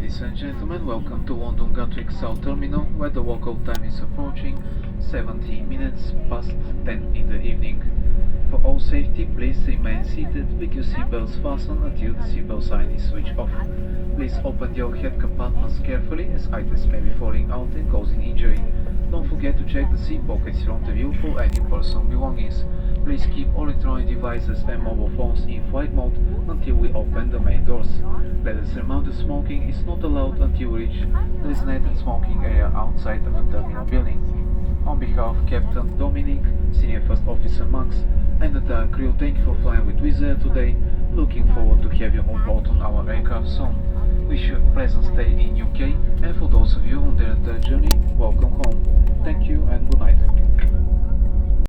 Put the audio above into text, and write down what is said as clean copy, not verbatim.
Ladies and gentlemen, welcome to London Gatwick South Terminal, where the walkout time is approaching 17 minutes past 10 in the evening. For all safety, please remain seated with your seatbelts fastened until the seatbelt sign is switched off. Please open your head compartments carefully, as items may be falling out and causing injury. Don't forget to check the seat pockets in front of you for any personal belongings. Please keep all electronic devices and mobile phones in flight mode until we open the main doors. Let us remind that smoking is not allowed until we reach the designated smoking area outside of the terminal building. On behalf of Captain Dominic, Senior First Officer Max, and the entire crew, thank you for flying with Wizz today. Looking forward to have you on board on our aircraft soon. Wish you a pleasant stay in UK, and for those of you on their return journey, welcome home. Thank you and good night.